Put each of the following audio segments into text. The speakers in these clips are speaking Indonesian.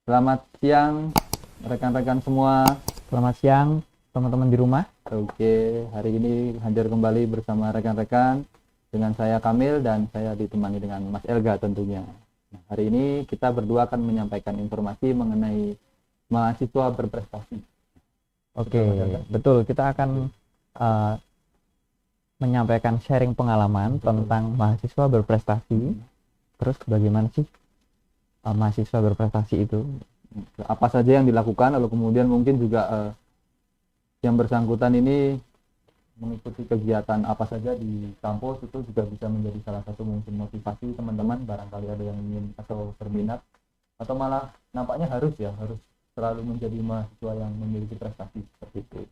Selamat siang rekan-rekan semua. Selamat siang teman-teman di rumah. Oke, hari ini hadir kembali bersama rekan-rekan dengan saya Kamil dan saya ditemani dengan Mas Elga tentunya. Nah, hari ini kita berdua akan menyampaikan informasi mengenai mahasiswa berprestasi. Oke, betul. Kita akan menyampaikan sharing pengalaman tentang mahasiswa berprestasi. Terus bagaimana sih mahasiswa berprestasi itu? Apa saja yang dilakukan, lalu kemudian mungkin juga yang bersangkutan ini mengikuti kegiatan apa saja di kampus, itu juga bisa menjadi salah satu mungkin motivasi teman-teman, barangkali ada yang ingin atau berminat, atau malah nampaknya harus selalu menjadi mahasiswa yang memiliki prestasi seperti itu.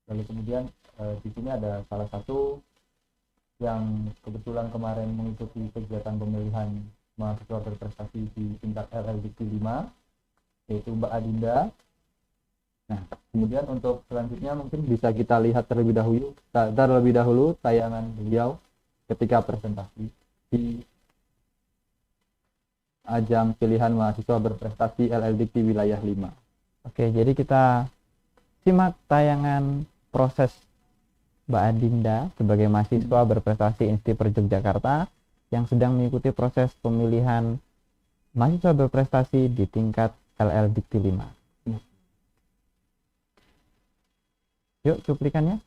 Lalu kemudian di sini ada salah satu yang kebetulan kemarin mengikuti kegiatan pemilihan mahasiswa berprestasi di tingkat LLDK 5, yaitu Mbak Adinda. Nah, kemudian untuk selanjutnya mungkin bisa kita lihat terlebih dahulu tayangan beliau ketika presentasi di ajang pilihan mahasiswa berprestasi LLDK wilayah 5. Oke, jadi kita simak tayangan proses Mbak Adinda sebagai mahasiswa berprestasi Instiper Yogyakarta yang sedang mengikuti proses pemilihan mahasiswa berprestasi di tingkat LLDK 5. Yuk, cuplikannya.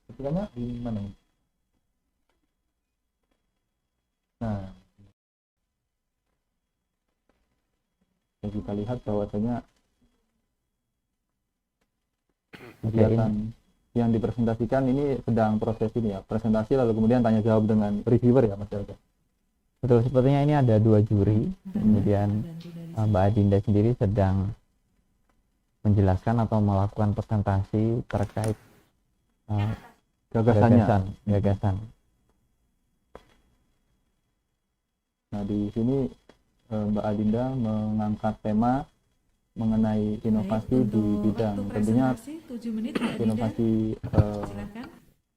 Cuplikannya di mana? Nah, kita lihat bahwasanya kegiatan yang dipresentasikan ini sedang proses ini ya, presentasi lalu kemudian tanya jawab dengan reviewer ya Mas Elga. Betul, sepertinya ini ada 2 juri, kemudian Mbak Adinda sendiri sedang menjelaskan atau melakukan presentasi terkait gagasan. Nah, di sini Mbak Adinda mengangkat tema mengenai inovasi di bidang tentunya inovasi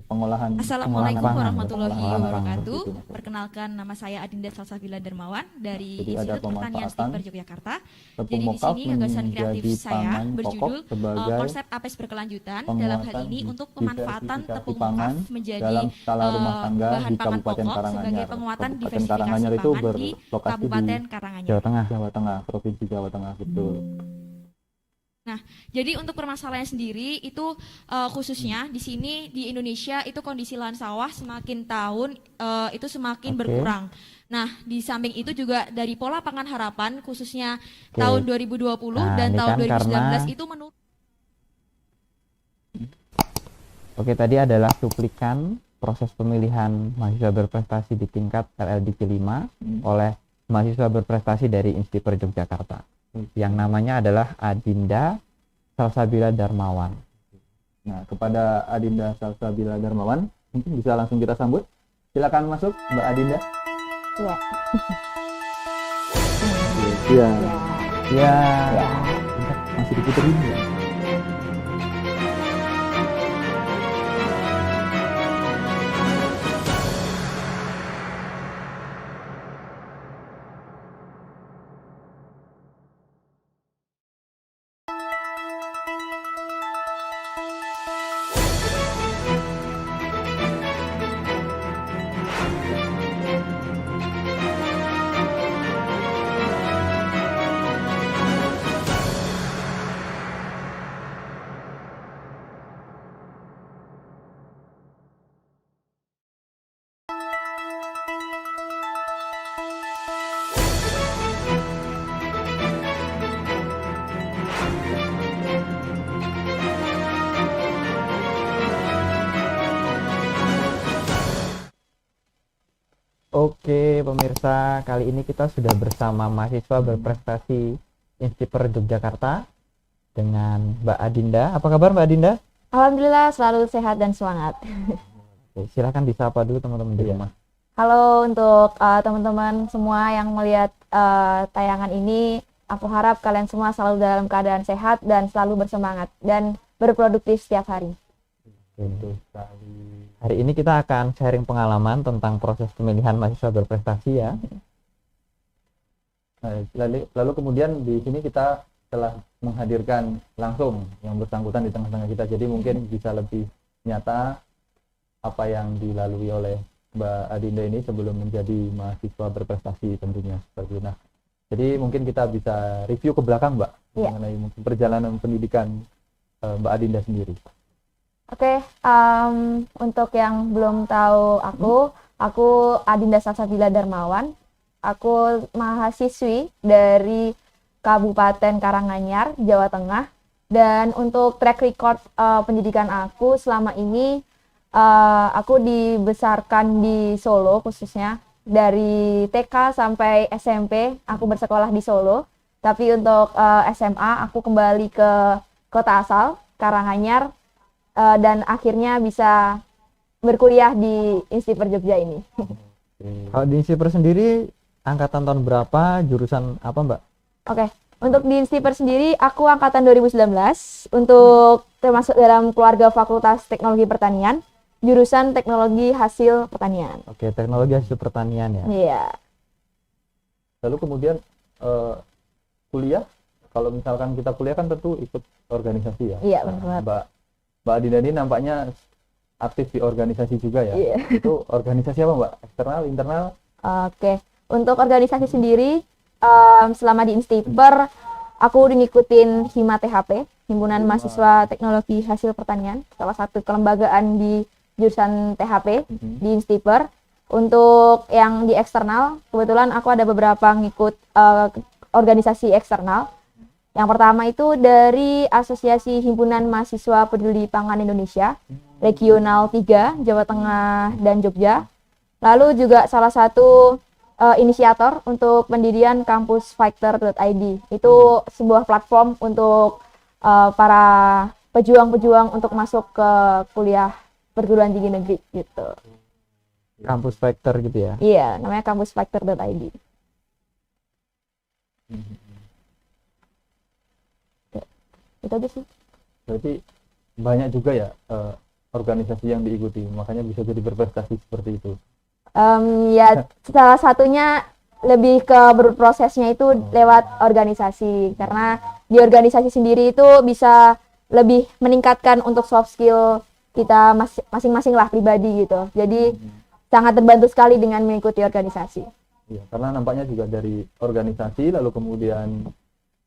pengolahan. Assalamualaikum warahmatullahi wabarakatuh. Gitu. Perkenalkan, nama saya Adinda Salsabila Darmawan dari Jadi ada Institut Pertanian pemanfaatan Instiper Yogyakarta. tepung Jadi di mokaf sini gagasan kreatif menjadi saya pangan berjudul pokok sebagai konsep APES berkelanjutan. Dalam hal ini untuk pemanfaatan diversifikasi tepung pangan mokaf menjadi dalam skala rumah tangga bahan di pangan Kabupaten pokok Karanganyar. sebagai penguatan Kabupaten diversifikasi Karanganyar itu pangan di berlokasi Kabupaten di Karanganyar. Jawa Tengah, Provinsi Jawa Tengah, betul. Nah, jadi untuk permasalahan sendiri itu khususnya di sini di Indonesia itu kondisi lahan sawah semakin tahun itu semakin berkurang. Nah, di samping itu juga dari pola pangan harapan khususnya tahun 2020 dan tahun 2019 itu menurun. Oke, tadi adalah cuplikan proses pemilihan mahasiswa berprestasi di tingkat LLDK 5 oleh mahasiswa berprestasi dari Instiper Yogyakarta. Yang namanya adalah Adinda Salsabila Darmawan. Nah, kepada Adinda Salsabila Darmawan, mungkin bisa langsung kita sambut. Silakan masuk, Mbak Adinda. Ya. Iya. Ya. Masih diputerin ya. Oke, pemirsa, kali ini kita sudah bersama mahasiswa berprestasi Instiper Yogyakarta dengan Mbak Adinda. Apa kabar Mbak Adinda? Alhamdulillah selalu sehat dan semangat. Oke, silakan disapa dulu teman-teman di rumah. Halo untuk teman-teman semua yang melihat tayangan ini. Aku harap kalian semua selalu dalam keadaan sehat dan selalu bersemangat dan berproduktif setiap hari. Betul sekali. Hari ini kita akan sharing pengalaman tentang proses pemilihan mahasiswa berprestasi ya. Nah, lalu kemudian di sini kita telah menghadirkan langsung yang bersangkutan di tengah-tengah kita, jadi mungkin bisa lebih nyata apa yang dilalui oleh Mbak Adinda ini sebelum menjadi mahasiswa berprestasi tentunya seperti itu. Nah, jadi mungkin kita bisa review ke belakang, Mbak, Iya. mengenai mungkin perjalanan pendidikan Mbak Adinda sendiri. Oke, untuk yang belum tahu aku Adinda Salsabila Darmawan. Aku mahasiswi dari Kabupaten Karanganyar, Jawa Tengah. Dan untuk track record pendidikan aku selama ini, aku dibesarkan di Solo khususnya. Dari TK sampai SMP, aku bersekolah di Solo. Tapi untuk SMA, aku kembali ke kota asal, Karanganyar. Dan akhirnya bisa berkuliah di Instiper Jogja ini. Kalau di Instiper sendiri angkatan tahun berapa, jurusan apa, Mbak? Oke, untuk di Instiper sendiri aku angkatan 2019 untuk termasuk dalam keluarga Fakultas Teknologi Pertanian, jurusan Teknologi Hasil Pertanian. Oke, teknologi hasil pertanian ya. Iya. Lalu kemudian kuliah, kalau misalkan kita kuliah kan tentu ikut organisasi ya. Iya, benar. Mbak Adinda ini nampaknya aktif di organisasi juga ya. Iya. Itu organisasi apa, Mbak? Eksternal, internal? Oke, untuk organisasi sendiri selama di Instiper aku udah ngikutin HIMA THP, Himpunan Mahasiswa Teknologi Hasil Pertanian, salah satu kelembagaan di jurusan THP di Instiper. Untuk yang di eksternal, kebetulan aku ada beberapa ngikut organisasi eksternal. Yang pertama itu dari Asosiasi Himpunan Mahasiswa Peduli Pangan Indonesia, Regional 3, Jawa Tengah dan Jogja. Lalu juga salah satu inisiator untuk pendirian kampusfighter.id. Itu sebuah platform untuk para pejuang-pejuang untuk masuk ke kuliah perguruan tinggi negeri gitu. Kampus Factor gitu ya. Iya, namanya kampusfighter.id. Itu aja sih. Berarti banyak juga ya organisasi yang diikuti, makanya bisa jadi berprestasi seperti itu. Ya salah satunya lebih ke berprosesnya itu lewat organisasi, karena di organisasi sendiri itu bisa lebih meningkatkan untuk soft skill kita masing-masing lah pribadi gitu. Jadi sangat terbantu sekali dengan mengikuti organisasi. Iya, karena nampaknya juga dari organisasi lalu kemudian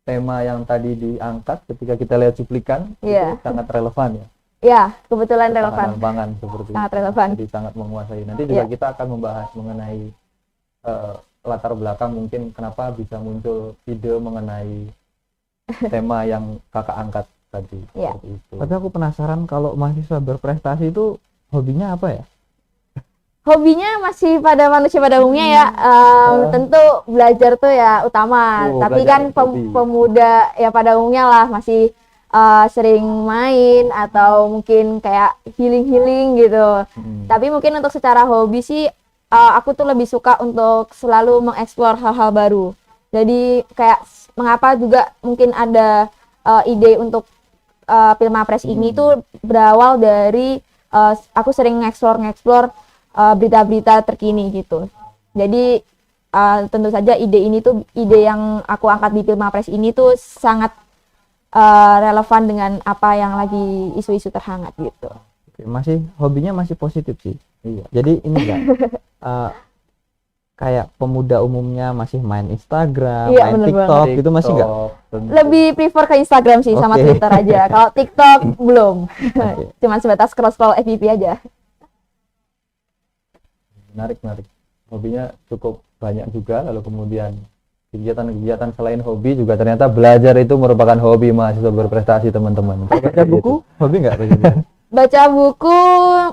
tema yang tadi diangkat ketika kita lihat cuplikan Iya. itu sangat relevan ya. Ya, kebetulan relevan. Ketahanan pangan seperti Sangat itu. relevan. Jadi sangat menguasai. Nanti juga Iya. kita akan membahas mengenai latar belakang mungkin kenapa bisa muncul ide mengenai tema yang kakak angkat tadi. Iya. Seperti itu. Tapi aku penasaran kalau mahasiswa berprestasi itu hobinya apa ya? Hobinya masih pada manusia pada umumnya ya. Tentu belajar tuh ya utama. Oh, Tapi belajar kan hobi. pemuda ya pada umumnya lah masih sering main atau mungkin kayak healing gitu. Tapi mungkin untuk secara hobi sih aku tuh lebih suka untuk selalu mengeksplor hal-hal baru. Jadi kayak mengapa juga mungkin ada ide untuk Pilmapres ini tuh berawal dari aku sering ngeksplor berita-berita terkini gitu. Jadi tentu saja ide ini tuh ide yang aku angkat di Pilmapres ini tuh sangat relevan dengan apa yang lagi isu-isu terhangat gitu. Oke, hobinya masih positif sih. Iya. Jadi ini enggak kayak pemuda umumnya masih main Instagram, Iya, main bener TikTok gitu masih enggak? tentu. Lebih prefer ke Instagram sih sama Oke. Twitter aja. Kalau TikTok belum. Oke. Cuma sebatas scroll-scroll FYP aja. Menarik. Hobinya cukup banyak juga, lalu kemudian kegiatan-kegiatan selain hobi juga ternyata belajar itu merupakan hobi mahasiswa berprestasi, teman-teman. Baca buku, hobi enggak? Baca buku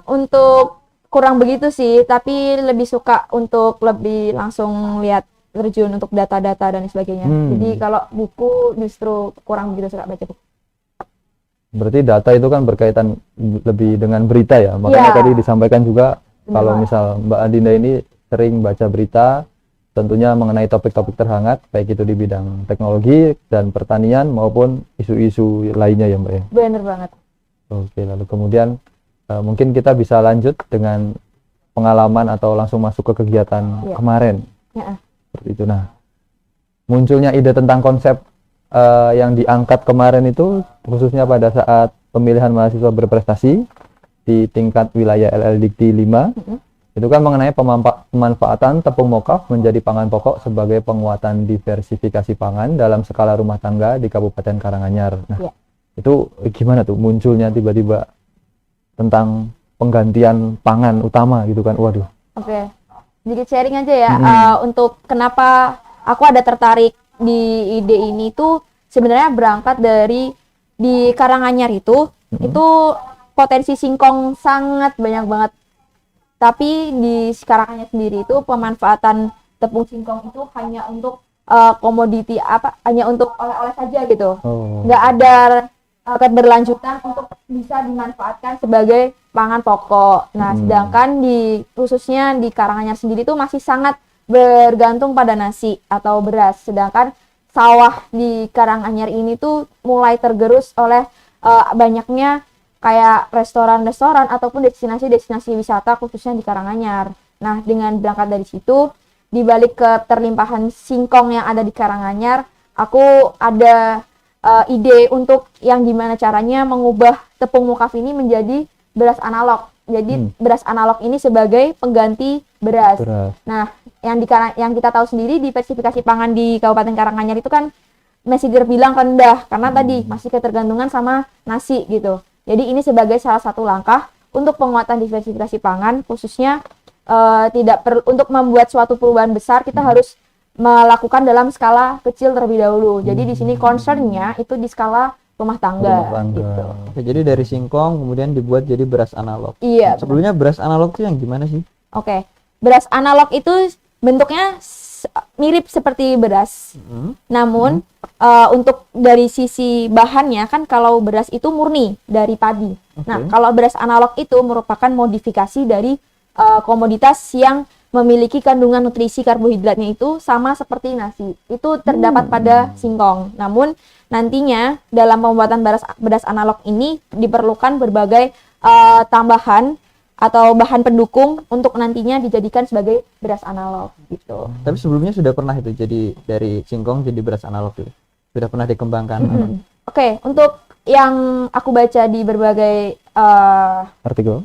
untuk kurang begitu sih, tapi lebih suka untuk lebih langsung lihat terjun untuk data-data dan sebagainya. Jadi kalau buku justru kurang begitu suka baca buku. Berarti data itu kan berkaitan lebih dengan berita ya, makanya Iya. tadi disampaikan juga Benar. kalau misal Mbak Adinda ini sering baca berita, tentunya mengenai topik-topik terhangat, baik itu di bidang teknologi dan pertanian maupun isu-isu lainnya ya Mbak ya. Bener banget. Oke, lalu kemudian mungkin kita bisa lanjut dengan pengalaman atau langsung masuk ke kegiatan Iya. kemarin. Ya. Seperti itu. Nah, munculnya ide tentang konsep yang diangkat kemarin itu khususnya pada saat pemilihan mahasiswa berprestasi di tingkat wilayah LLDikti 5 itu kan mengenai pemanfaatan tepung mokaf menjadi pangan pokok sebagai penguatan diversifikasi pangan dalam skala rumah tangga di Kabupaten Karanganyar. Nah, itu gimana tuh munculnya tiba-tiba tentang penggantian pangan utama gitu kan? Waduh. Oke. Sedikit sharing aja ya untuk kenapa aku ada tertarik di ide ini tuh sebenarnya berangkat dari di Karanganyar itu potensi singkong sangat banyak banget. Tapi di Karanganyar sendiri itu pemanfaatan tepung singkong itu hanya untuk komoditi hanya untuk oleh-oleh saja gitu. Nggak ada keberlanjutan untuk bisa dimanfaatkan sebagai pangan pokok. Nah, sedangkan khususnya di Karanganyar sendiri itu masih sangat bergantung pada nasi atau beras. Sedangkan sawah di Karanganyar ini tuh mulai tergerus oleh banyaknya kayak restoran-restoran ataupun destinasi-destinasi wisata khususnya di Karanganyar. Nah, dengan berangkat dari situ, dibalik keterlimpahan singkong yang ada di Karanganyar, aku ada ide untuk yang gimana caranya mengubah tepung mokaf ini menjadi beras analog. Jadi beras analog ini sebagai pengganti beras. Nah, yang kita tahu sendiri diversifikasi pangan di Kabupaten Karanganyar itu kan masih terbilang rendah karena tadi masih ketergantungan sama nasi gitu. Jadi ini sebagai salah satu langkah untuk penguatan diversifikasi pangan, khususnya untuk membuat suatu perubahan besar kita harus melakukan dalam skala kecil terlebih dahulu. Jadi di sini concernnya itu di skala rumah tangga. Gitu. Oke, jadi dari singkong kemudian dibuat jadi beras analog. Iya. Sebelumnya beras analog itu yang gimana sih? Oke. Beras analog itu bentuknya mirip seperti beras. Namun untuk dari sisi bahannya kan kalau beras itu murni dari padi. Nah, kalau beras analog itu merupakan modifikasi dari komoditas yang memiliki kandungan nutrisi karbohidratnya itu sama seperti nasi. Itu terdapat pada singkong. Namun nantinya dalam pembuatan beras analog ini diperlukan berbagai tambahan atau bahan pendukung untuk nantinya dijadikan sebagai beras analog gitu. Tapi sebelumnya sudah pernah itu jadi dari singkong jadi beras analog itu. Sudah pernah dikembangkan. Oke, untuk yang aku baca di berbagai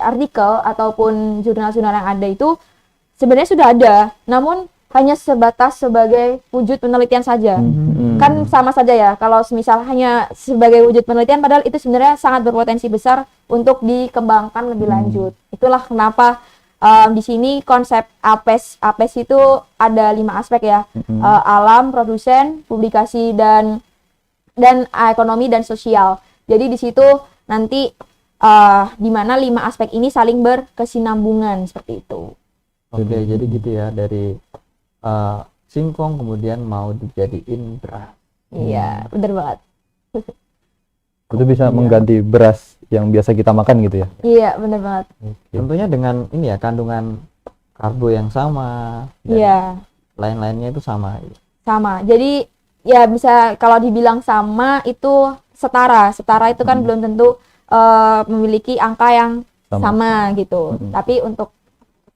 artikel ataupun jurnal-jurnal yang ada itu sebenarnya sudah ada, namun hanya sebatas sebagai wujud penelitian saja. Kan sama saja ya, kalau misal hanya sebagai wujud penelitian, padahal itu sebenarnya sangat berpotensi besar untuk dikembangkan lebih lanjut. Itulah kenapa di sini konsep APES itu ada 5 aspek ya, alam, produsen, publikasi, dan ekonomi dan sosial. Jadi di situ nanti di mana 5 aspek ini saling berkesinambungan seperti itu. Oke, jadi gitu ya, dari singkong kemudian mau dijadiin beras. Iya, bener banget. Itu bisa mengganti beras yang biasa kita makan gitu ya? Iya, bener banget. Tentunya dengan ini ya, kandungan karbo yang sama. Iya. Lain-lainnya itu sama. Sama. Jadi ya bisa kalau dibilang sama itu setara. Setara itu kan belum tentu memiliki angka yang sama gitu. Tapi untuk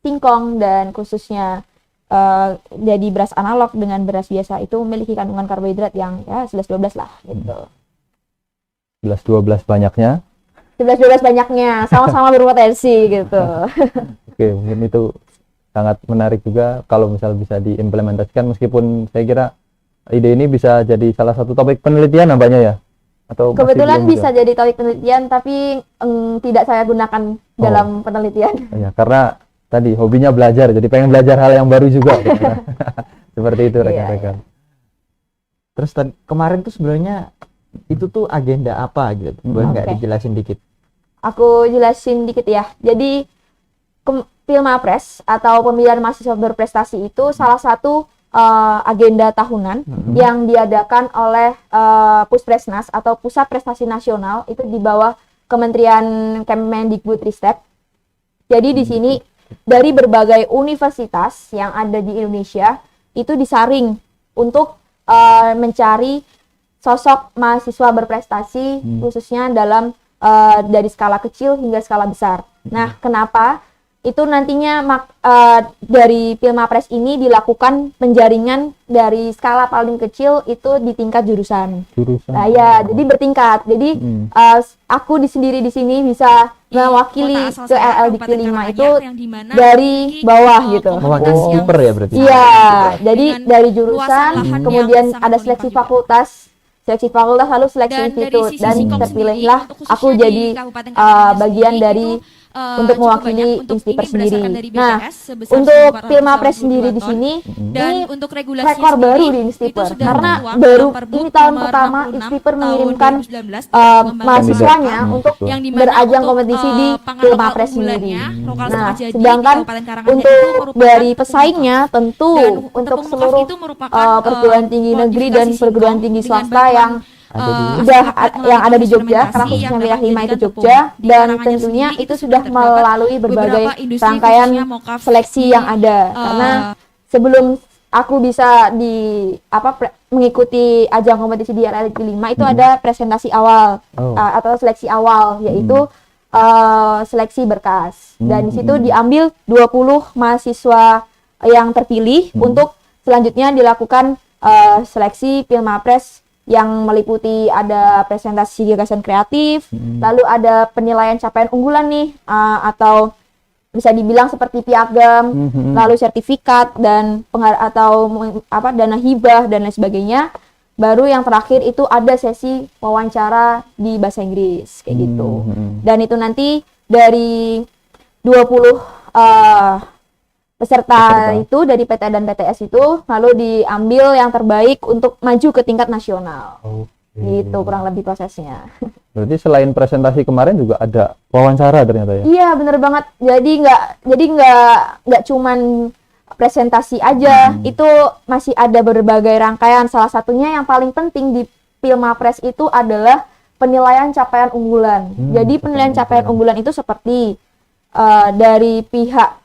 singkong dan khususnya jadi beras analog dengan beras biasa itu memiliki kandungan karbohidrat yang ya 11-12 lah gitu. 11-12 banyaknya. 11-12 banyaknya, sama-sama berpotensi gitu. Oke, mungkin itu sangat menarik juga kalau misal bisa diimplementasikan, meskipun saya kira ide ini bisa jadi salah satu topik penelitian nampaknya ya? Atau kebetulan bisa jadi topik penelitian, tapi tidak saya gunakan dalam penelitian. Ya, karena tadi hobinya belajar, jadi pengen belajar hal yang baru juga. Seperti itu rekan-rekan. Terus kemarin tuh sebenarnya itu tuh agenda apa gitu? Boleh nggak dijelasin dikit? Aku jelasin dikit ya. Jadi Pilmapres atau pemilihan mahasiswa berprestasi itu salah satu agenda tahunan yang diadakan oleh Puspresnas atau Pusat Prestasi Nasional, itu di bawah Kementerian Kemendikbudristek. Jadi di sini dari berbagai universitas yang ada di Indonesia itu disaring untuk mencari sosok mahasiswa berprestasi khususnya dalam dari skala kecil hingga skala besar. Nah, kenapa itu nantinya dari Pilmapres ini dilakukan penjaringan dari skala paling kecil itu di tingkat jurusan. Nah ya, jadi bertingkat. Jadi aku sendiri di sini bisa mewakili ke LLDQ 5 itu dari bawah gitu. Mewakili skipper ya berarti. Iya, jadi dari jurusan, kemudian ada seleksi fakultas lalu seleksi institut, dan terpilihlah aku jadi bagian dari untuk mewakili Instiper sendiri. Nah, untuk Pilmapres sendiri di sini ini untuk rekor baru di Instiper karena baru ini tahun pertama Instiper mengirimkan mahasiswanya untuk berajang kompetisi di Pilmapres sendiri. Nah, sedangkan untuk dari pesaingnya tentu untuk seluruh perguruan tinggi negeri dan perguruan tinggi swasta yang yang ada di Jogja, karena khususnya wilayah 5 itu Jogja, dan tentunya itu sudah melalui berbagai rangkaian seleksi yang ada. Karena sebelum aku bisa mengikuti ajang kompetisi di LLDQ 5 itu ada presentasi awal atau seleksi awal, yaitu seleksi berkas. Dan di situ diambil 20 mahasiswa yang terpilih untuk selanjutnya dilakukan seleksi Pilmapres yang meliputi ada presentasi gagasan kreatif, lalu ada penilaian capaian unggulan nih, atau bisa dibilang seperti piagam, lalu sertifikat dan dana hibah dan lain sebagainya. Baru yang terakhir itu ada sesi wawancara di bahasa Inggris kayak gitu. Dan itu nanti dari 20 peserta itu dari PT dan PTS itu lalu diambil yang terbaik untuk maju ke tingkat nasional. Gitu kurang lebih prosesnya. Berarti selain presentasi kemarin juga ada wawancara ternyata ya? Iya, bener banget. Jadi nggak cuman presentasi aja, itu masih ada berbagai rangkaian. Salah satunya yang paling penting di Pilmapres itu adalah penilaian capaian unggulan. Jadi penilaian capaian unggulan itu seperti dari pihak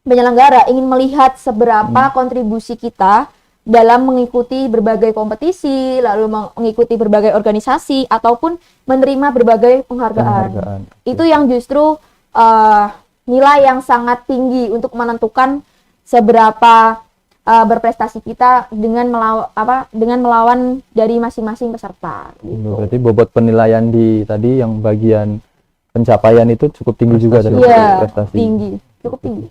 penyelenggara ingin melihat seberapa kontribusi kita dalam mengikuti berbagai kompetisi, lalu mengikuti berbagai organisasi, ataupun menerima berbagai penghargaan. Itu yang justru nilai yang sangat tinggi untuk menentukan seberapa berprestasi kita dengan melawan dari masing-masing peserta. Gitu. Berarti bobot penilaian di tadi yang bagian pencapaian itu cukup tinggi juga dari prestasi. Tinggi, cukup tinggi.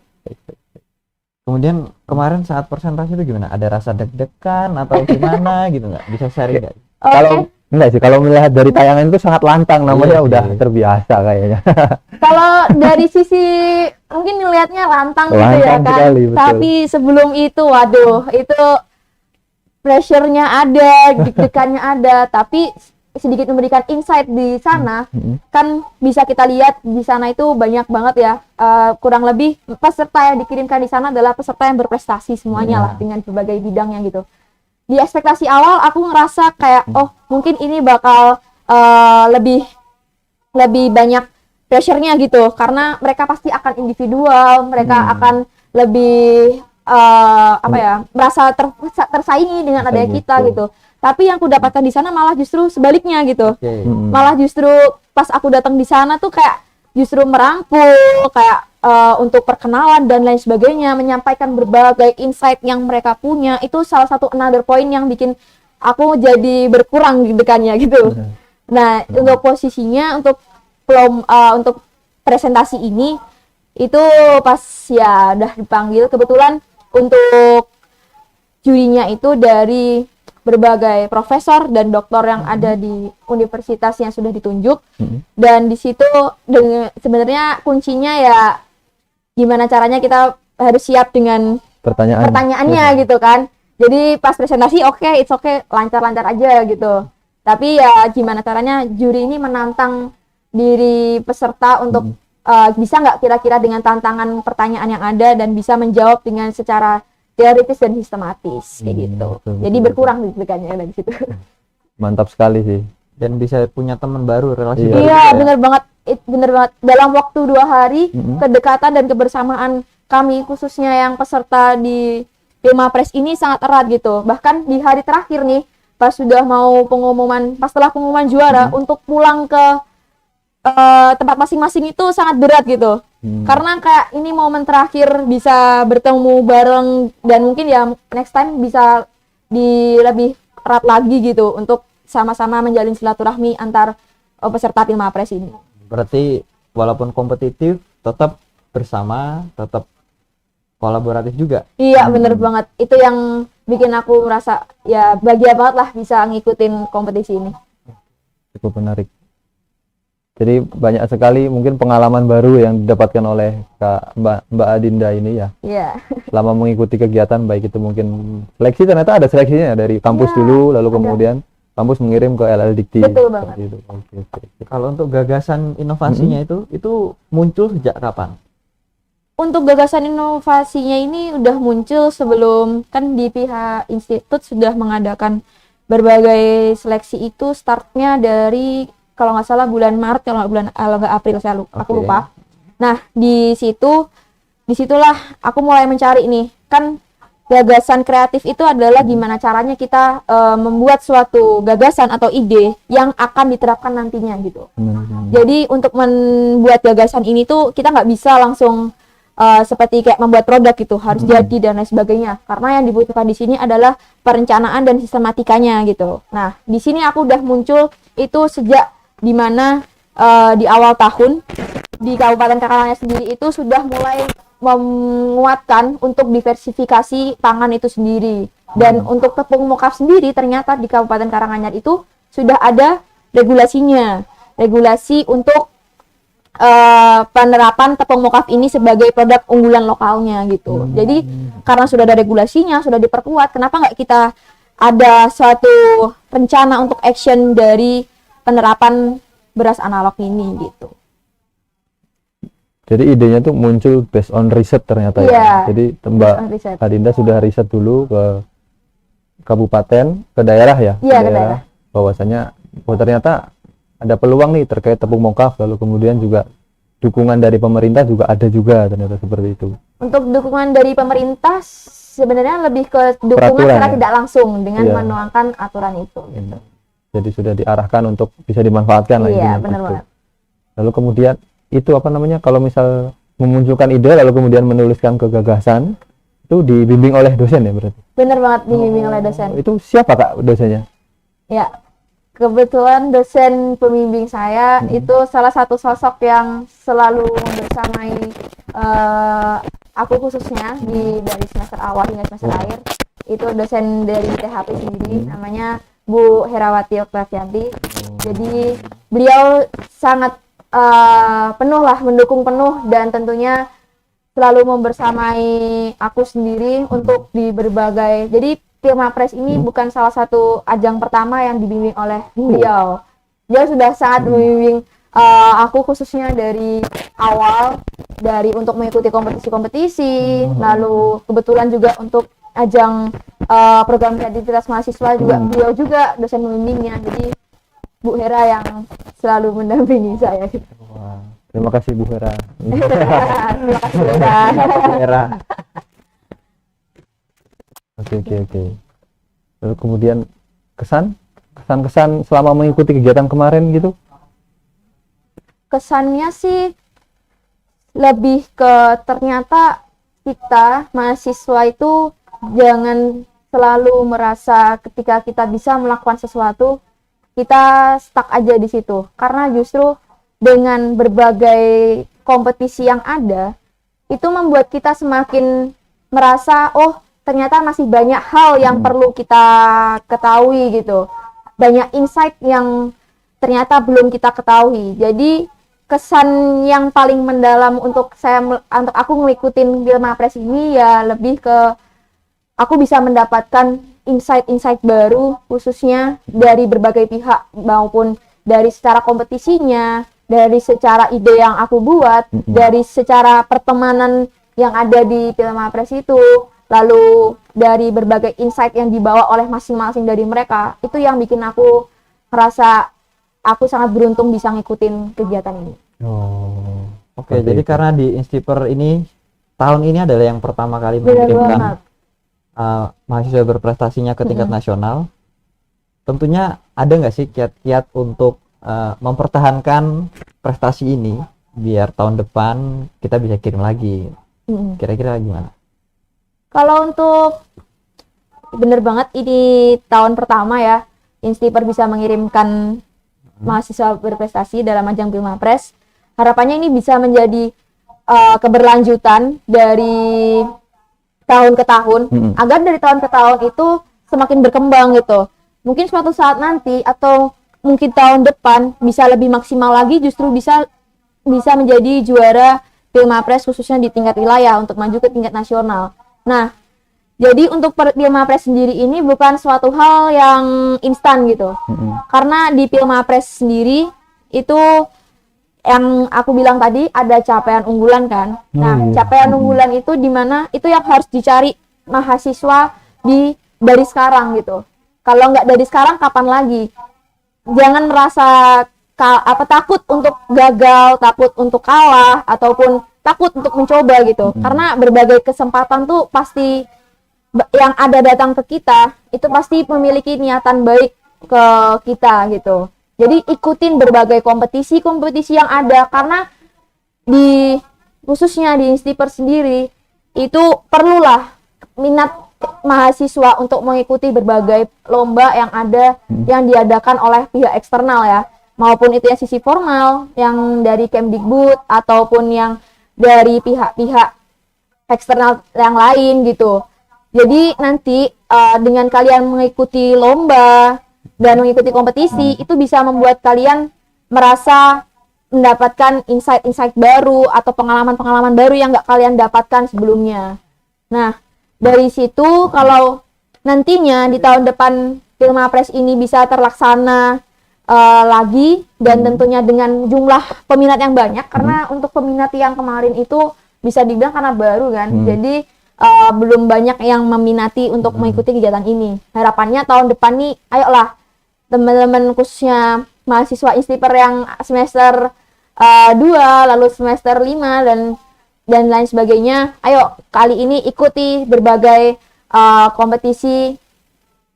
Kemudian kemarin saat presentasi itu gimana? Ada rasa deg-degan atau gimana gitu nggak? Bisa share nggak? Kalau enggak sih, kalau melihat dari tayangan itu sangat lantang, namanya udah terbiasa kayaknya. Kalau dari sisi mungkin melihatnya lantang gitu ya kan. Sekali, tapi sebelum itu, waduh, itu pressure-nya ada, deg-degannya ada, tapi sedikit memberikan insight di sana, kan bisa kita lihat di sana itu banyak banget ya, kurang lebih peserta yang dikirimkan di sana adalah peserta yang berprestasi semuanya lah dengan berbagai bidangnya gitu. Di ekspektasi awal aku ngerasa kayak mungkin ini bakal lebih banyak pressure-nya gitu, karena mereka pasti akan individual, mereka akan lebih merasa tersaingi dengan adanya kita gitu. Tapi yang aku dapatkan di sana malah justru sebaliknya gitu. Malah justru pas aku datang di sana tuh kayak justru merangkul, kayak untuk perkenalan dan lain sebagainya, menyampaikan berbagai insight yang mereka punya. Itu salah satu another point yang bikin aku jadi berkurang deg-degannya gitu. Nah, untuk posisinya untuk presentasi ini itu pas ya udah dipanggil, kebetulan untuk jurinya itu dari berbagai profesor dan doktor yang ada di universitas yang sudah ditunjuk. Dan di situ sebenarnya kuncinya ya gimana caranya kita harus siap dengan pertanyaannya gitu kan. Jadi pas presentasi it's okay, lancar-lancar aja gitu. Tapi ya gimana caranya juri ini menantang diri peserta untuk bisa nggak kira-kira dengan tantangan pertanyaan yang ada dan bisa menjawab dengan secara teoritis dan sistematis kayak gitu. Jadi berkurang deg-degannya dari situ. Mantap sekali sih. Dan bisa punya teman baru, relasi baru. Iya, bener banget. Dalam waktu 2 hari kedekatan dan kebersamaan kami khususnya yang peserta di Pilmapres ini sangat erat gitu. Bahkan di hari terakhir nih, pas sudah mau setelah pengumuman juara untuk pulang ke tempat masing-masing itu sangat berat gitu. Karena kayak ini momen terakhir bisa bertemu bareng, dan mungkin ya next time bisa lebih erat lagi gitu untuk sama-sama menjalin silaturahmi antar peserta Pilmapres ini. Berarti walaupun kompetitif tetap bersama, tetap kolaboratif juga. Iya, bener banget. Itu yang bikin aku merasa ya bahagia banget lah bisa ngikutin kompetisi ini. Cukup menarik. Jadi banyak sekali mungkin pengalaman baru yang didapatkan oleh Mbak Adinda ini ya. Iya. Selama mengikuti kegiatan, baik itu mungkin seleksi, ternyata ada seleksinya dari kampus Ya, dulu, lalu ada. kemudian kampus mengirim ke LL Dikti. Betul banget. Seperti itu. Oke. Kalau untuk gagasan inovasinya itu muncul sejak kapan? Untuk gagasan inovasinya ini udah muncul sebelum, kan di pihak institut sudah mengadakan berbagai seleksi. Itu startnya dari kalau nggak salah bulan Maret, kalau nggak April, aku lupa. Nah, disitulah aku mulai mencari nih, kan gagasan kreatif itu adalah gimana caranya kita membuat suatu gagasan atau ide yang akan diterapkan nantinya gitu. Jadi untuk membuat gagasan ini tuh kita nggak bisa langsung seperti kayak membuat produk gitu, harus jadi dan lain sebagainya. Karena yang dibutuhkan di sini adalah perencanaan dan sistematikanya gitu. Nah, di sini aku udah muncul itu sejak dimana di awal tahun di Kabupaten Karanganyar sendiri itu sudah mulai menguatkan untuk diversifikasi pangan itu sendiri. Dan untuk tepung mokaf sendiri ternyata di Kabupaten Karanganyar itu sudah ada regulasinya. Regulasi untuk penerapan tepung mokaf ini sebagai produk unggulan lokalnya gitu. Jadi karena sudah ada regulasinya, sudah diperkuat, kenapa nggak kita ada suatu rencana untuk action dari penerapan beras analog ini gitu. Jadi idenya tuh muncul based on riset ternyata ya. Jadi Mbak Adinda sudah riset dulu ke kabupaten, ke daerah ya. Iya, ke daerah. Bahwasanya ternyata ada peluang nih terkait tepung mokaf, lalu kemudian juga dukungan dari pemerintah juga ada juga, ternyata seperti itu. Untuk dukungan dari pemerintah sebenarnya lebih ke dukungan Peraturan, secara ya? tidak langsung dengan Iya. menuangkan aturan itu. Gitu. Jadi sudah diarahkan untuk bisa dimanfaatkan lah Iya, intinya benar gitu. banget. Lalu kemudian itu apa namanya, kalau misal memunculkan ide lalu kemudian menuliskan ke gagasan, itu dibimbing oleh dosen ya berarti? Benar banget, dibimbing oleh dosen. Itu siapa Kak dosennya? Ya, kebetulan dosen pembimbing saya itu salah satu sosok yang selalu membersamai aku khususnya dari semester awal hingga semester akhir. Itu dosen dari THP sendiri, namanya Bu Herawati Oktavianti. Jadi beliau sangat penuh lah, mendukung penuh, dan tentunya selalu membersamai aku sendiri untuk di berbagai. Jadi Pilmapres ini bukan salah satu ajang pertama yang dibimbing oleh beliau. Dia sudah sangat membimbing aku khususnya dari awal, dari untuk mengikuti kompetisi-kompetisi, lalu kebetulan juga untuk ajang program kreativitas mahasiswa juga beliau juga dosen membimbingnya. Jadi Bu Hera yang selalu mendampingi saya. Wah, terima kasih Bu Hera. Terima kasih Bu Hera. Era Oke. Lalu kemudian kesan selama mengikuti kegiatan kemarin gitu? Kesannya sih lebih ke ternyata kita mahasiswa itu jangan selalu merasa ketika kita bisa melakukan sesuatu kita stuck aja di situ, karena justru dengan berbagai kompetisi yang ada itu membuat kita semakin merasa oh ternyata masih banyak hal yang perlu kita ketahui gitu, banyak insight yang ternyata belum kita ketahui. Jadi kesan yang paling mendalam untuk aku ngikutin Pilmapres ini ya lebih ke aku bisa mendapatkan insight-insight baru, khususnya dari berbagai pihak, maupun dari secara kompetisinya, dari secara ide yang aku buat, dari secara pertemanan yang ada di Pilmapres itu, lalu dari berbagai insight yang dibawa oleh masing-masing dari mereka. Itu yang bikin aku merasa aku sangat beruntung bisa ngikutin kegiatan ini. Oh, Oke, jadi karena di Instiper ini tahun ini adalah yang pertama kali Benar mengirimkan banget. Mahasiswa berprestasinya ke tingkat nasional, tentunya ada nggak sih kiat-kiat untuk mempertahankan prestasi ini biar tahun depan kita bisa kirim lagi. Kira-kira gimana? Kalau untuk bener banget ini tahun pertama ya, Instiper bisa mengirimkan mahasiswa berprestasi dalam ajang Pilmapres. Harapannya ini bisa menjadi keberlanjutan dari tahun ke tahun, agar dari tahun ke tahun itu semakin berkembang gitu. Mungkin suatu saat nanti atau mungkin tahun depan bisa lebih maksimal lagi, justru bisa menjadi juara Pilmapres khususnya di tingkat wilayah untuk maju ke tingkat nasional. Nah, jadi untuk Pilmapres sendiri ini bukan suatu hal yang instan gitu. Karena di Pilmapres sendiri itu yang aku bilang tadi ada capaian unggulan kan. Nah, capaian unggulan itu di mana itu yang harus dicari mahasiswa dari sekarang gitu. Kalau nggak dari sekarang kapan lagi? Jangan merasa takut untuk gagal, takut untuk kalah ataupun takut untuk mencoba gitu. Karena berbagai kesempatan tuh pasti yang ada datang ke kita itu pasti memiliki niatan baik ke kita gitu. Jadi ikutin berbagai kompetisi yang ada, karena khususnya di Instiper sendiri itu perlulah minat mahasiswa untuk mengikuti berbagai lomba yang ada yang diadakan oleh pihak eksternal ya, maupun itu yang sisi formal yang dari Kemdikbud ataupun yang dari pihak-pihak eksternal yang lain gitu. Jadi nanti dengan kalian mengikuti lomba dan mengikuti kompetisi itu bisa membuat kalian merasa mendapatkan insight-insight baru atau pengalaman-pengalaman baru yang nggak kalian dapatkan sebelumnya. Nah, dari situ kalau nantinya di tahun depan Pilmapres ini bisa terlaksana lagi dan tentunya dengan jumlah peminat yang banyak, karena untuk peminat yang kemarin itu bisa dibilang karena baru kan, jadi belum banyak yang meminati untuk mengikuti kegiatan ini. Harapannya tahun depan nih, ayolah teman-teman khususnya mahasiswa Instiper yang semester 2, lalu semester 5 dan lain sebagainya, ayo kali ini ikuti berbagai kompetisi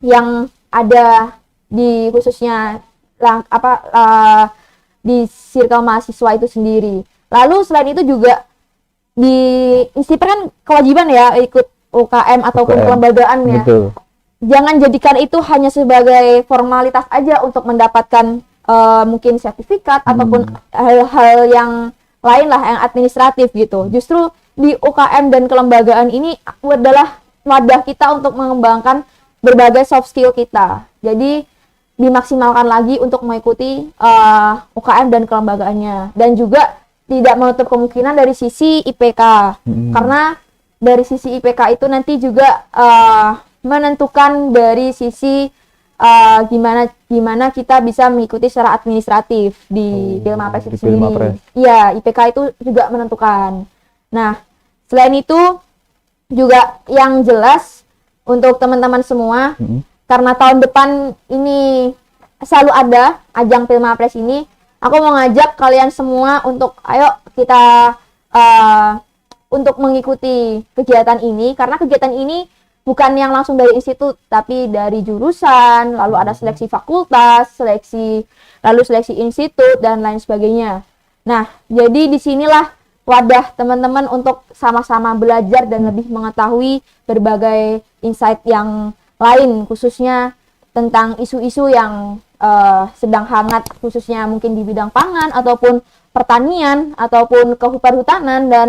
yang ada di khususnya di circle mahasiswa itu sendiri. Lalu selain itu juga di Instiper kan kewajiban ya ikut UKM ataupun kelembagaan ya. Betul. Jangan jadikan itu hanya sebagai formalitas aja untuk mendapatkan mungkin sertifikat ataupun hal-hal yang lain lah yang administratif gitu. Justru di UKM dan kelembagaan ini adalah wadah kita untuk mengembangkan berbagai soft skill kita. Jadi dimaksimalkan lagi untuk mengikuti UKM dan kelembagaannya, dan juga tidak menutup kemungkinan dari sisi IPK, karena dari sisi IPK itu nanti juga menentukan dari sisi gimana kita bisa mengikuti secara administratif di Pilmapres itu sendiri. Iya, IPK itu juga menentukan. Nah, selain itu juga yang jelas untuk teman-teman semua, karena tahun depan ini selalu ada ajang Pilmapres ini, aku mau ngajak kalian semua untuk ayo kita untuk mengikuti kegiatan ini, karena kegiatan ini bukan yang langsung dari institut, tapi dari jurusan, lalu ada seleksi fakultas, lalu seleksi institut dan lain sebagainya. Nah, jadi disinilah wadah teman-teman untuk sama-sama belajar dan lebih mengetahui berbagai insight yang lain, khususnya tentang isu-isu yang sedang hangat, khususnya mungkin di bidang pangan ataupun pertanian ataupun kehutan-hutanan dan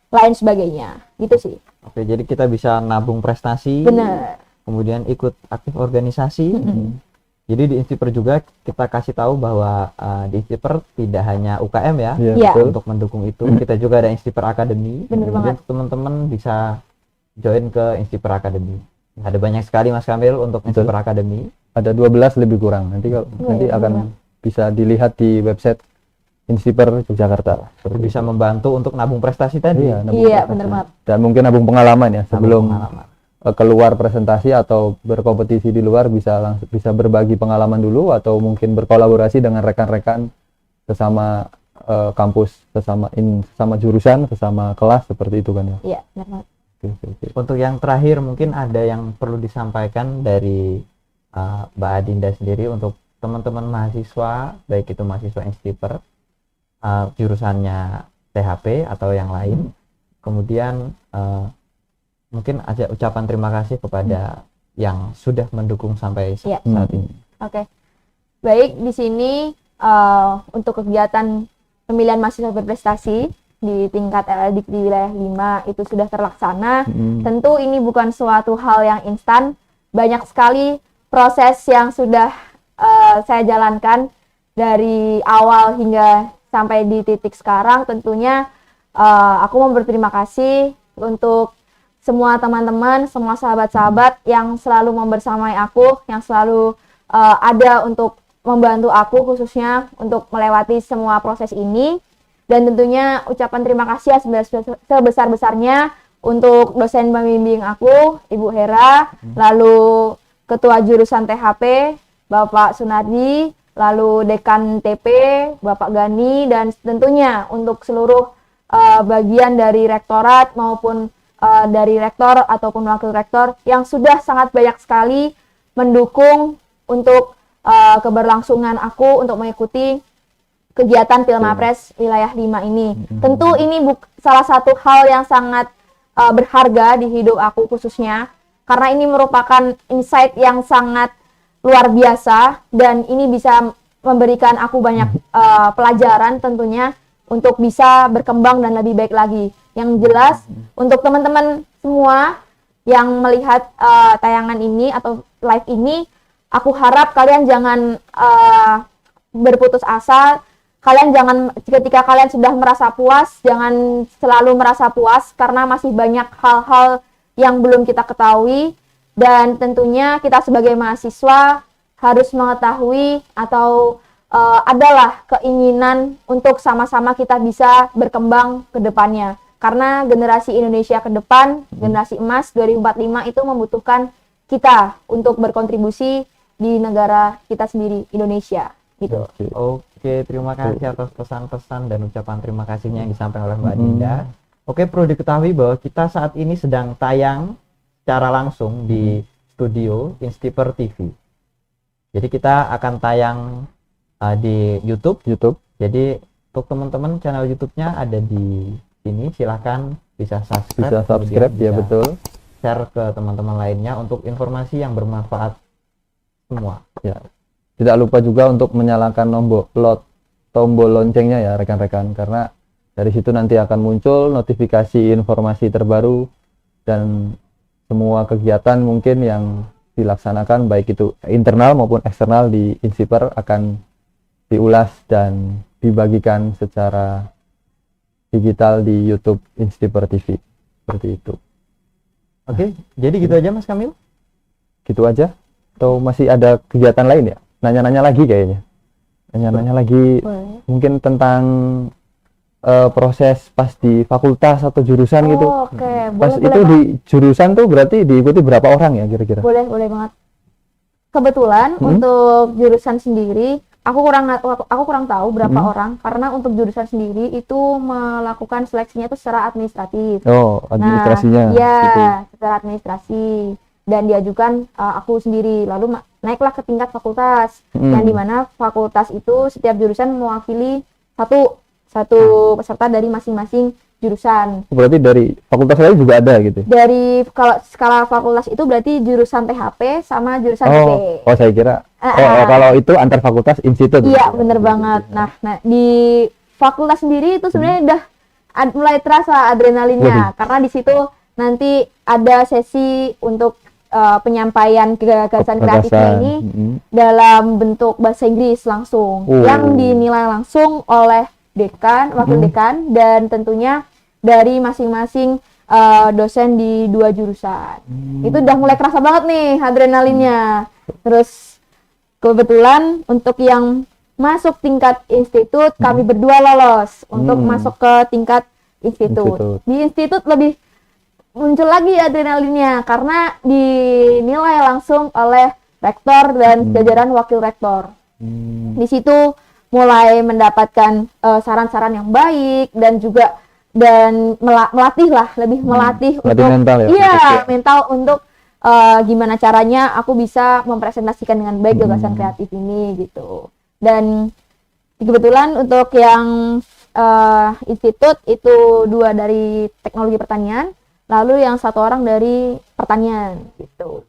lain sebagainya. Gitu sih. Oke, jadi kita bisa nabung prestasi. Benar. Kemudian ikut aktif organisasi. Jadi di Instiper juga kita kasih tahu bahwa di Instiper tidak hanya UKM ya, untuk mendukung itu. Kita juga ada Instiper Academy. Benar banget. Teman-teman bisa join ke Instiper Academy. Ada banyak sekali Mas Kamil untuk Instiper Academy. Ada 12 lebih kurang. Nanti akan bisa dilihat di website Instiper Yogyakarta. Bisa membantu untuk nabung prestasi tadi. Iya, benar banget. Dan mungkin nabung pengalaman ya, sebelum keluar presentasi atau berkompetisi di luar bisa berbagi pengalaman dulu, atau mungkin berkolaborasi dengan rekan-rekan sesama kampus, sesama jurusan, sesama kelas, seperti itu kan ya. Iya, benar banget. Oke. Untuk yang terakhir mungkin ada yang perlu disampaikan dari Mbak Adinda sendiri untuk teman-teman mahasiswa, baik itu mahasiswa Instiper jurusannya THP atau yang lain. Kemudian mungkin ada ucapan terima kasih kepada yang sudah mendukung sampai Iya. saat ini. Oke. Baik, di sini untuk kegiatan pemilihan mahasiswa berprestasi di tingkat LLDIK di wilayah 5 itu sudah terlaksana. Tentu ini bukan suatu hal yang instan. Banyak sekali proses yang sudah saya jalankan dari awal hingga sampai di titik sekarang. Tentunya aku mau berterima kasih untuk semua teman-teman, semua sahabat-sahabat yang selalu membersamai aku, yang selalu ada untuk membantu aku khususnya untuk melewati semua proses ini. Dan tentunya ucapan terima kasih ya sebesar-besarnya untuk dosen pembimbing aku, Ibu Hera, lalu Ketua Jurusan THP, Bapak Sunardi, lalu Dekan TP, Bapak Gani, dan tentunya untuk seluruh bagian dari rektorat maupun dari rektor ataupun wakil rektor yang sudah sangat banyak sekali mendukung untuk keberlangsungan aku untuk mengikuti kegiatan Pilmapres wilayah 5 ini. Tentu ini salah satu hal yang sangat berharga di hidup aku khususnya, karena ini merupakan insight yang sangat luar biasa dan ini bisa memberikan aku banyak pelajaran tentunya untuk bisa berkembang dan lebih baik lagi. Yang jelas untuk teman-teman semua yang melihat tayangan ini atau live ini, aku harap kalian jangan berputus asa. Kalian jangan, ketika kalian sudah merasa puas, jangan selalu merasa puas karena masih banyak hal-hal yang belum kita ketahui. Dan tentunya kita sebagai mahasiswa harus mengetahui atau adalah keinginan untuk sama-sama kita bisa berkembang ke depannya. Karena generasi Indonesia ke depan, generasi emas 2045 itu membutuhkan kita untuk berkontribusi di negara kita sendiri, Indonesia. Gitu. Oke, terima kasih atas pesan-pesan dan ucapan terima kasihnya yang disampaikan oleh Mbak Dinda. Oke, perlu diketahui bahwa kita saat ini sedang tayang secara langsung di studio Instiper TV. Jadi kita akan tayang di YouTube. Jadi untuk teman-teman channel YouTube-nya ada di sini, silahkan bisa subscribe, ya betul. Share ke teman-teman lainnya untuk informasi yang bermanfaat semua. Ya. Tidak lupa juga untuk menyalakan tombol loncengnya ya rekan-rekan, karena dari situ nanti akan muncul notifikasi informasi terbaru dan semua kegiatan mungkin yang dilaksanakan baik itu internal maupun eksternal di Instiper akan diulas dan dibagikan secara digital di YouTube Instiper TV. Seperti itu. Oke, jadi gitu aja Mas Kamil? Gitu aja? Atau masih ada kegiatan lain ya? Nanya-nanya lagi kayaknya. Nanya-nanya lagi. Boleh. Mungkin tentang proses pas di fakultas atau jurusan gitu. Oke, Pas boleh, itu boleh, di jurusan tuh berarti diikuti berapa orang ya kira-kira? boleh banget. Kebetulan untuk jurusan sendiri, aku kurang tahu berapa orang, karena untuk jurusan sendiri itu melakukan seleksinya itu secara administratif. Oh, administrasinya. Nah, iya, gitu. secara administrasi dan diajukan aku sendiri. Lalu naiklah ke tingkat fakultas, yang dimana fakultas itu setiap jurusan mewakili satu peserta dari masing-masing jurusan. Berarti dari fakultas lain juga ada gitu. Dari kalau skala fakultas itu berarti jurusan THP sama jurusan TP. Oh, saya kira. Kalau itu antar fakultas institut. Iya, bener banget. Nah, di fakultas sendiri itu sebenarnya udah mulai terasa adrenalinnya, karena di situ nanti ada sesi untuk penyampaian gagasan kreatifnya ini dalam bentuk bahasa Inggris langsung, yang dinilai langsung oleh dekan, wakil dekan, dan tentunya dari masing-masing dosen di 2 jurusan. Itu udah mulai kerasa banget nih adrenalinnya. Terus kebetulan untuk yang masuk tingkat institut, kami berdua lolos untuk masuk ke tingkat institut. Di institut lebih muncul lagi adrenalinnya karena dinilai langsung oleh rektor dan jajaran wakil rektor. Di situ mulai mendapatkan saran-saran yang baik dan juga melatih untuk mental ya. Iya, mental untuk gimana caranya aku bisa mempresentasikan dengan baik gagasan kreatif ini gitu. Dan kebetulan untuk yang institut itu 2 dari teknologi pertanian, lalu yang 1 orang dari pertanian gitu.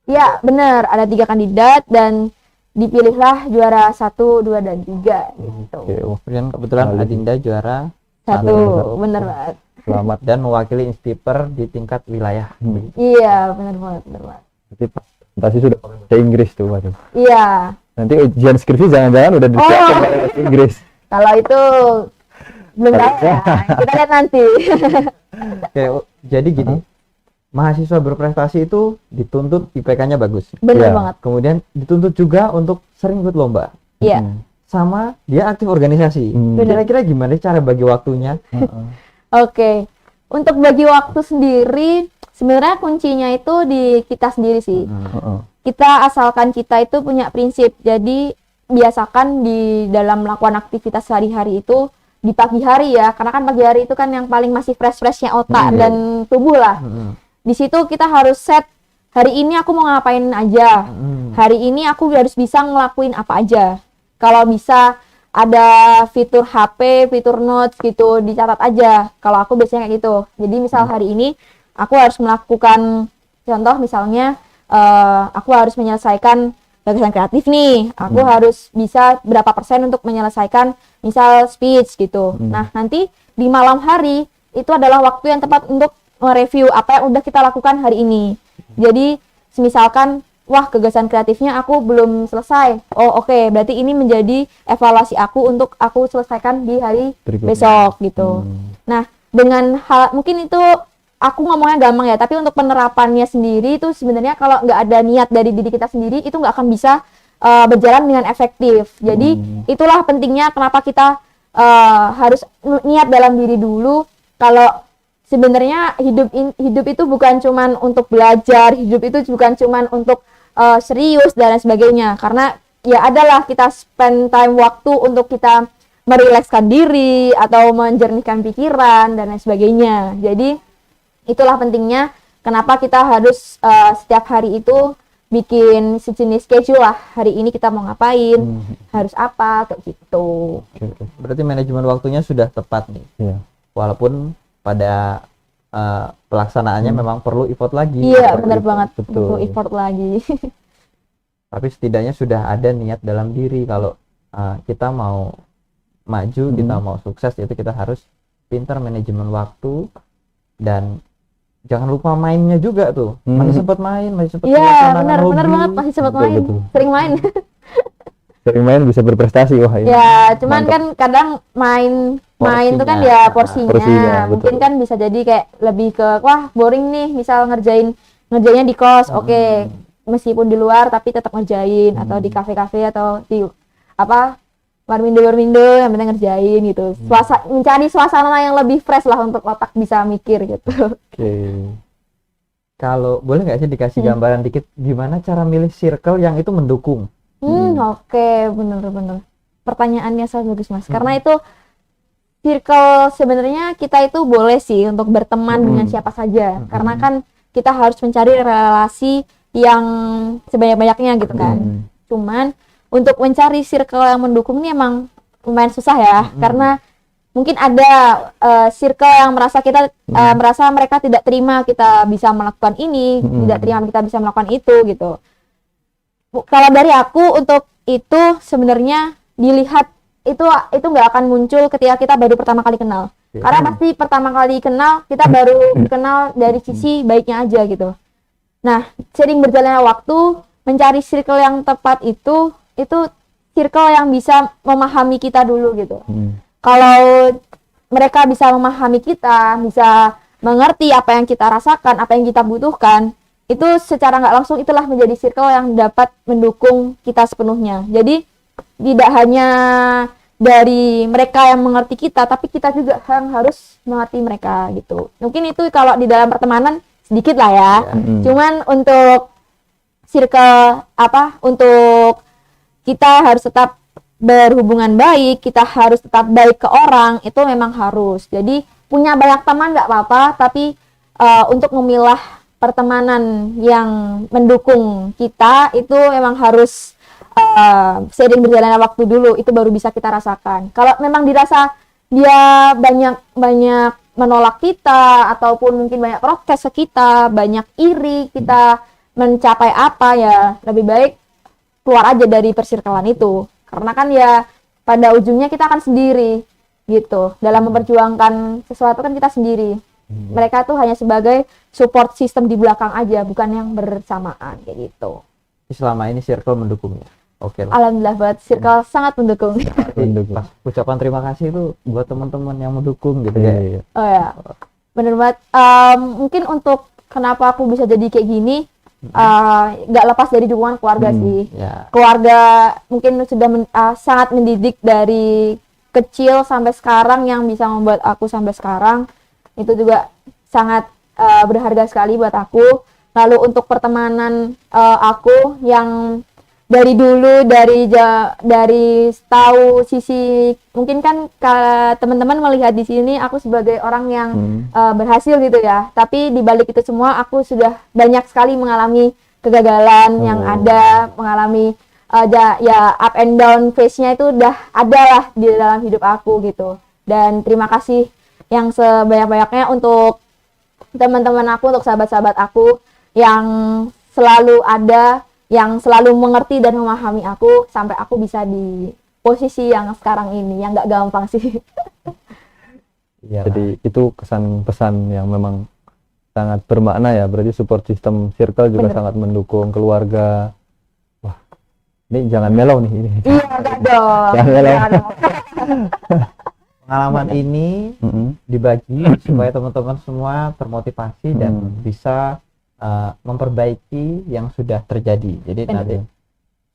Ya benar, ada 3 kandidat dan dipilihlah juara 1, 2, dan 3 gitu. Oke, wah, Kemudian kebetulan Adinda juara 1, Benar. bener banget. selamat. dan mewakili Instiper di tingkat wilayah. Iya, bener banget, bener banget. Berarti presentasi sudah pakai bahasa Inggris tuh, waduh. Iya, Nanti ujian skripsi jangan-jangan udah disiapkan pakai bahasa Inggris. kalau itu belum tahu ya, kita lihat nanti. Oke, jadi gini, mahasiswa berprestasi itu dituntut IPK-nya bagus. Bener Iya. banget. Kemudian dituntut juga untuk sering ikut lomba. Iya, Sama dia aktif organisasi. Bener. Kira-kira gimana cara bagi waktunya? oke. Untuk bagi waktu sendiri, sebenarnya kuncinya itu di kita sendiri sih. Kita asalkan kita itu punya prinsip. Jadi biasakan di dalam melakukan aktivitas sehari-hari itu di pagi hari ya, karena kan pagi hari itu kan yang paling masih fresh-freshnya otak dan tubuh lah. Di situ kita harus set hari ini aku mau ngapain aja. Hari ini aku harus bisa ngelakuin apa aja. Kalau bisa ada fitur HP, fitur notes gitu, dicatat aja. Kalau aku biasanya kayak gitu. Jadi misal hari ini aku harus melakukan, contoh misalnya aku harus menyelesaikan gagasan kreatif nih. Aku harus bisa berapa persen untuk menyelesaikan misal speech gitu. Nah, nanti di malam hari itu adalah waktu yang tepat untuk nge-review apa yang udah kita lakukan hari ini. Jadi, misalkan, wah gagasan kreatifnya aku belum selesai. Oh oke, berarti ini menjadi evaluasi aku untuk aku selesaikan di hari Berikutnya. besok gitu. Nah, dengan hal, mungkin itu aku ngomongnya gampang ya, tapi untuk penerapannya sendiri itu sebenarnya kalau nggak ada niat dari diri kita sendiri, itu nggak akan bisa berjalan dengan efektif. Jadi, itulah pentingnya kenapa kita harus niat dalam diri dulu. Kalau sebenarnya hidup itu bukan cuman untuk belajar, hidup itu bukan cuman untuk serius dan lain sebagainya. Karena ya adalah kita spend time waktu untuk kita merilekskan diri atau menjernihkan pikiran dan lain sebagainya. Jadi itulah pentingnya kenapa kita harus setiap hari itu bikin sejenis schedule lah. Hari ini kita mau ngapain, harus apa, kayak gitu. Berarti manajemen waktunya sudah tepat nih. Iya. Walaupun pada pelaksanaannya memang perlu effort lagi. Iya, Perlu benar effort. banget. betul. Butuh effort lagi. Tapi setidaknya sudah ada niat dalam diri kalau kita mau maju, kita mau sukses, itu kita harus pintar manajemen waktu dan jangan lupa mainnya juga tuh. Masih sempat main, masih sempat Iya, melaksanakan hobi. benar banget, masih sempat Betul, main. betul. Sering main. Sering main bisa berprestasi, wah ini. Ya, cuman Mantap. kan kadang main itu kan Porsinya. ya porsinya. Porsinya, Mungkin betul. kan bisa jadi kayak lebih ke wah boring nih, misal ngerjainnya di kos. Oke, meskipun di luar tapi tetap ngerjain atau di kafe-kafe atau di apa warmindo yang penting ngerjain gitu. Mencari suasana yang lebih fresh lah untuk otak bisa mikir gitu. Oke. Kalau boleh nggak sih dikasih gambaran dikit gimana cara milih circle yang itu mendukung? Oke, bener-bener. Pertanyaannya sangat bagus Mas. Karena itu circle sebenarnya kita itu boleh sih untuk berteman dengan siapa saja. Karena kan kita harus mencari relasi yang sebanyak-banyaknya gitu kan. Cuman untuk mencari circle yang mendukung ini emang lumayan susah ya. Karena mungkin ada circle yang merasa merasa mereka tidak terima kita bisa melakukan ini, tidak terima kita bisa melakukan itu gitu. Kalau dari aku untuk itu sebenarnya dilihat itu nggak akan muncul ketika kita baru pertama kali kenal. Karena pasti pertama kali kenal kita baru kenal dari sisi baiknya aja gitu. Nah, sering berjalannya waktu mencari circle yang tepat itu circle yang bisa memahami kita dulu gitu. Kalau mereka bisa memahami kita, bisa mengerti apa yang kita rasakan, apa yang kita butuhkan, itu secara nggak langsung itulah menjadi circle yang dapat mendukung kita sepenuhnya. Jadi tidak hanya dari mereka yang mengerti kita, tapi kita juga yang harus mengerti mereka gitu. Mungkin itu kalau di dalam pertemanan sedikit lah ya. Cuman untuk circle untuk kita harus tetap berhubungan baik, kita harus tetap baik ke orang, itu memang harus. Jadi punya banyak teman nggak apa-apa, tapi untuk memilah pertemanan yang mendukung kita itu memang harus seiring berjalannya waktu dulu, itu baru bisa kita rasakan. Kalau memang dirasa dia banyak menolak kita ataupun mungkin banyak protes ke kita, banyak iri kita mencapai apa, ya lebih baik keluar aja dari persirkelan itu. Karena kan ya pada ujungnya kita akan sendiri gitu. Dalam memperjuangkan sesuatu kan kita sendiri. Mereka tuh hanya sebagai support system di belakang aja, bukan yang bersamaan kayak gitu. Selama ini circle mendukung ya. Oke lah. Alhamdulillah buat circle sangat mendukung. Pas ucapan terima kasih itu buat teman-teman yang mendukung gitu Iya, ya. iya. Oh ya, bener banget. Mungkin untuk kenapa aku bisa jadi kayak gini, nggak lepas dari dukungan keluarga sih. Ya. Keluarga mungkin sudah sangat mendidik dari kecil sampai sekarang, yang bisa membuat aku sampai sekarang itu juga sangat berharga sekali buat aku. Lalu untuk pertemanan aku yang dari dulu, dari tahu sisi, mungkin kan teman-teman melihat di sini aku sebagai orang yang berhasil gitu ya, tapi di balik itu semua aku sudah banyak sekali mengalami kegagalan yang ada, mengalami ya up and down phase-nya itu udah ada lah di dalam hidup aku gitu. Dan terima kasih yang sebanyak-banyaknya untuk teman-teman aku, untuk sahabat-sahabat aku yang selalu ada, yang selalu mengerti dan memahami aku sampai aku bisa di posisi yang sekarang ini, yang nggak gampang sih. Jadi itu kesan pesan yang memang sangat bermakna ya. Berarti support system circle juga Bener. sangat mendukung keluarga. Wah, ini jangan melau nih ini. Iya, enggak dong. Jangan melau. Jangan dong. Pengalaman ini dibagi supaya teman-teman semua termotivasi dan bisa memperbaiki yang sudah terjadi. Jadi Bener. nanti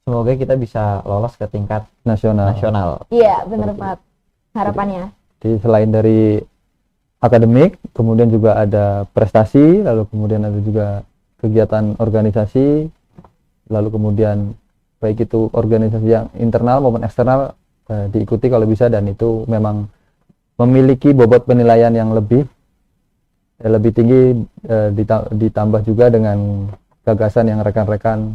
semoga kita bisa lolos ke tingkat nasional. Iya, bener banget harapannya. Jadi selain dari akademik, kemudian juga ada prestasi, lalu kemudian ada juga kegiatan organisasi, lalu kemudian baik itu organisasi yang internal maupun eksternal diikuti kalau bisa, dan itu memang memiliki bobot penilaian yang lebih tinggi, ditambah juga dengan gagasan yang rekan-rekan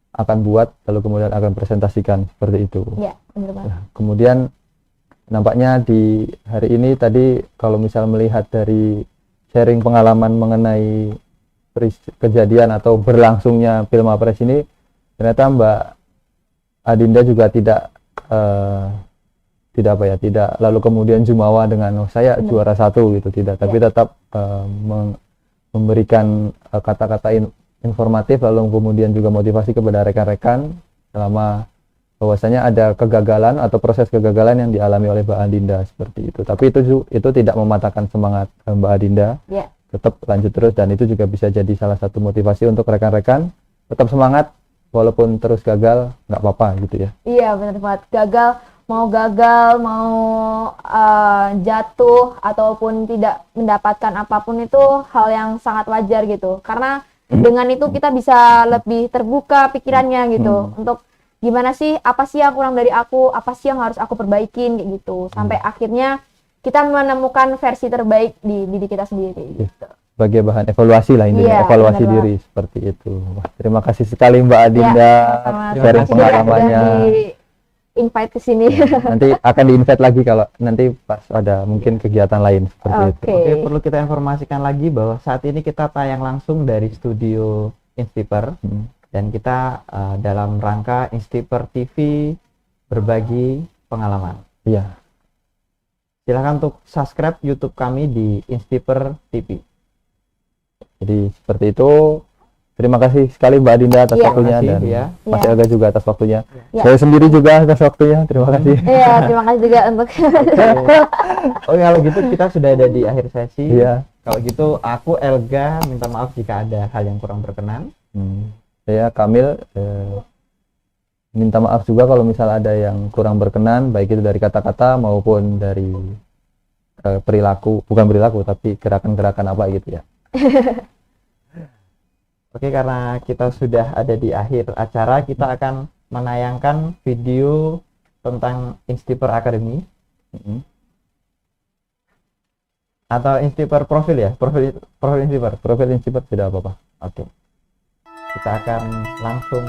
akan buat lalu kemudian akan presentasikan seperti itu. Iya, bener banget. Nah, kemudian nampaknya di hari ini tadi kalau misal melihat dari sharing pengalaman mengenai kejadian atau berlangsungnya Pilmapres ini, ternyata Mbak Adinda juga tidak tidak lalu kemudian jumawa dengan saya juara satu gitu, tidak, tapi tetap memberikan kata-kata informatif lalu kemudian juga motivasi kepada rekan-rekan selama bahwasanya ada kegagalan atau proses kegagalan yang dialami oleh Mbak Adinda seperti itu. Tapi itu tidak mematahkan semangat Mbak Adinda. Yeah. Tetap lanjut terus, dan itu juga bisa jadi salah satu motivasi untuk rekan-rekan tetap semangat walaupun terus gagal, nggak apa-apa gitu ya. Iya, bener banget. Gagal, mau jatuh ataupun tidak mendapatkan apapun itu hal yang sangat wajar gitu. Karena dengan itu kita bisa lebih terbuka pikirannya gitu untuk gimana sih, apa sih yang kurang dari aku, apa sih yang harus aku perbaikin kayak gitu, sampai akhirnya kita menemukan versi terbaik di diri kita sendiri gitu. Sebagai bahan evaluasi lah intinya, evaluasi diri seperti itu. Wah, terima kasih sekali Mbak Adinda sharing pengalamannya. Invite ke sini. Nanti akan di-invite lagi kalau nanti pas ada mungkin kegiatan lain seperti itu. Oke, perlu kita informasikan lagi bahwa saat ini kita tayang langsung dari studio Instiper. Dan kita dalam rangka Instiper TV berbagi pengalaman. Iya. Silakan untuk subscribe YouTube kami di Instiper TV. Jadi seperti itu. Terima kasih sekali Mbak Adinda atas waktunya, dan Mas Elga juga atas waktunya. Saya sendiri juga atas waktunya. Terima kasih. Iya, terima kasih juga untuk. Oh, kalau gitu kita sudah ada di akhir sesi. Iya. Kalau gitu aku Elga minta maaf jika ada hal yang kurang berkenan. Saya Kamil minta maaf juga kalau misal ada yang kurang berkenan, baik itu dari kata-kata maupun dari perilaku, bukan perilaku tapi gerakan-gerakan apa gitu ya. Oke, karena kita sudah ada di akhir acara, kita akan menayangkan video tentang Instiper Academy atau Instiper profil ya, profil Instiper tidak apa-apa. Oke. Kita akan langsung